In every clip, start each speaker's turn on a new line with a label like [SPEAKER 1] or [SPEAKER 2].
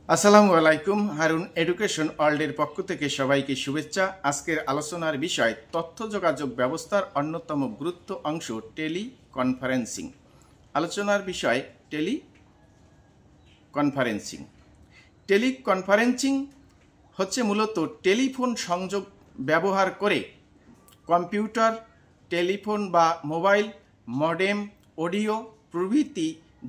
[SPEAKER 1] আসসালামু আলাইকুম। হারুন এডুকেশন ওয়ার্ল্ডের পক্ষ থেকে সবাইকে শুভেচ্ছা। আজকের আলোচনার বিষয় তথ্য যোগাযোগ ব্যবস্থার অন্যতম গুরুত্ব অংশ টেলি কনফারেন্সিং। আলোচনার বিষয় টেলি কনফারেন্সিং। টেলি কনফারেন্সিং হচ্ছে মূলত টেলিফোন সংযোগ ব্যবহার করে কম্পিউটার, টেলিফোন বা মোবাইল, মডেম, অডিও প্রভৃতি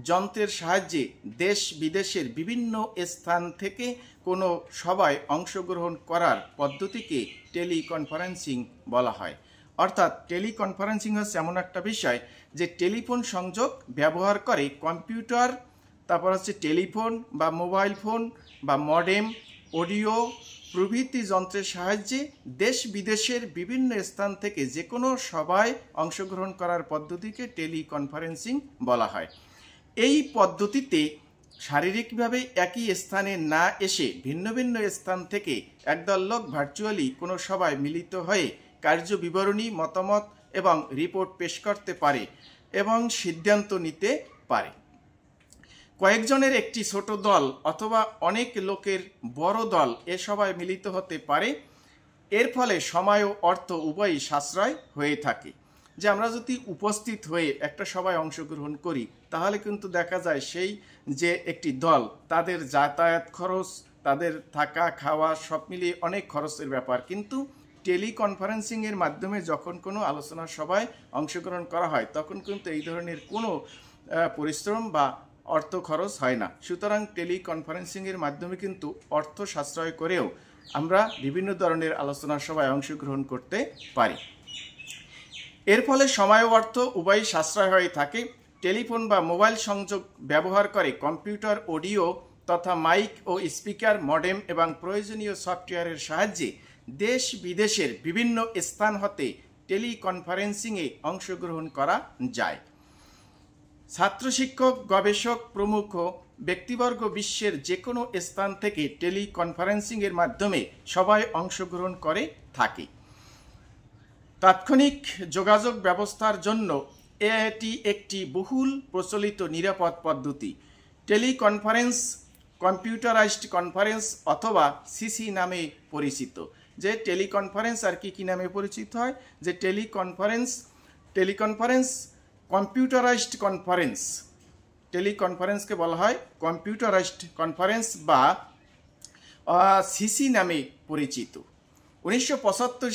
[SPEAKER 1] যন্ত্রের সাহায্যে দেশ বিদেশের বিভিন্ন স্থান থেকে কোনো সভায় অংশগ্রহণ করার পদ্ধতিকে টেলিকনফারেন্সিং বলা হয়। অর্থাৎ টেলিকনফারেন্সিং হচ্ছে এমন একটা বিষয় যে টেলিফোন সংযোগ ব্যবহার করে কম্পিউটার, তারপর হচ্ছে টেলিফোন বা মোবাইল ফোন বা মডেম, অডিও প্রভৃতি যন্ত্রের সাহায্যে দেশ বিদেশের বিভিন্ন স্থান থেকে যে কোনো সভায় অংশগ্রহণ করার পদ্ধতিকে টেলিকনফারেন্সিং বলা হয়। এই পদ্ধতিতে শারীরিকভাবে একই স্থানে না এসে ভিন্ন ভিন্ন স্থান থেকে একদল লোক ভার্চুয়ালি কোনো সভায় মিলিত হয়ে কার্য বিবরণী, মতামত এবং রিপোর্ট পেশ করতে পারে এবং সিদ্ধান্ত নিতে পারে। কয়েকজনের একটি ছোট দল অথবা অনেক লোকের বড় দল এ সভায় মিলিত হতে পারে। এর ফলে সময় ও অর্থ উভয়ই সাশ্রয় হয়ে থাকে। যে আমরা যদি উপস্থিত হয়ে একটা সভায় অংশগ্রহণ করি তাহলে কিন্তু দেখা যায় সেই যে একটি দল, তাদের যাতায়াত খরচ, তাদের থাকা খাওয়া সব মিলিয়ে অনেক খরচের ব্যাপার। কিন্তু টেলিকনফারেন্সিংয়ের মাধ্যমে যখন কোনো আলোচনা সভায় অংশগ্রহণ করা হয় তখন কিন্তু এই ধরনের কোনো পরিশ্রম বা অর্থ খরচ হয় না। সুতরাং টেলিকনফারেন্সিংয়ের মাধ্যমে কিন্তু অর্থ সাশ্রয় করেও আমরা বিভিন্ন ধরনের আলোচনা সভায় অংশগ্রহণ করতে পারি। এর ফলে সময় ও অর্থ উভয়ই সাশ্রয় হয়ে থাকে। টেলিফোন বা মোবাইল সংযোগ ব্যবহার করে কম্পিউটার, অডিও তথা মাইক ও স্পিকার, মডেম এবং প্রয়োজনীয় সফটওয়্যারের সাহায্যে দেশ বিদেশের বিভিন্ন স্থান হতে টেলিকনফারেন্সিংয়ে অংশগ্রহণ করা যায়। ছাত্র, শিক্ষক, গবেষক প্রমুখ ব্যক্তিবর্গ বিশ্বের যে কোনো স্থান থেকে টেলিকনফারেন্সিংয়ের মাধ্যমে সবাই অংশগ্রহণ করে থাকে। তাৎক্ষণিক যোগাযোগ ব্যবস্থার জন্য এটি একটি বহুল প্রচলিত নিরাপদ পদ্ধতি। টেলিকনফারেন্স কম্পিউটারাইজড কনফারেন্স অথবা সিসি নামে পরিচিত। যে টেলিকনফারেন্স আর কি নামে পরিচিত হয়, যে টেলিকনফারেন্স কম্পিউটারাইজড কনফারেন্স। টেলিকনফারেন্সকে বলা হয় কম্পিউটারাইজড কনফারেন্স বা সিসি নামে পরিচিত। 1975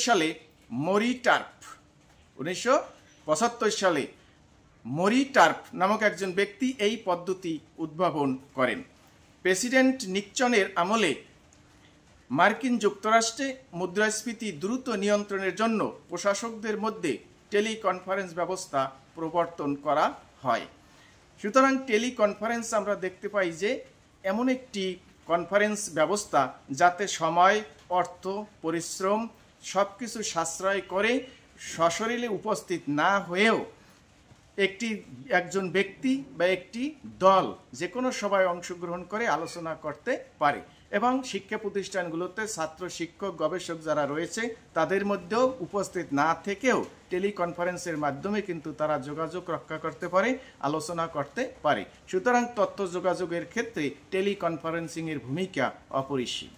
[SPEAKER 1] সালে মরি টার্প নামক একজন ব্যক্তি এই পদ্ধতি উদ্ভাবন করেন। প্রেসিডেন্ট নিক্সনের আমলে মার্কিন যুক্তরাষ্ট্রে মুদ্রাস্ফীতি দ্রুত নিয়ন্ত্রণের জন্য প্রশাসকদের মধ্যে টেলিকনফারেন্স ব্যবস্থা প্রবর্তন করা হয়। সুতরাং টেলিকনফারেন্স আমরা দেখতে পাই যে এমন একটি কনফারেন্স ব্যবস্থা যাতে সময়, অর্থ, পরিশ্রম সব কিছু সাশ্রয় করে সশরীরে উপস্থিত না হয়েও একজন ব্যক্তি বা একটি দল যে কোনো সভায় অংশগ্রহণ করে আলোচনা করতে পারে এবং শিক্ষা প্রতিষ্ঠানগুলোতে ছাত্র, শিক্ষক, গবেষক যারা রয়েছে তাদের মধ্যেও উপস্থিত না থেকেও টেলিকনফারেন্সের মাধ্যমে কিন্তু তারা যোগাযোগ রক্ষা করতে পারে, আলোচনা করতে পারে। সুতরাং তথ্য যোগাযোগের ক্ষেত্রে টেলিকনফারেন্সিংয়ের ভূমিকা অপরিসীম।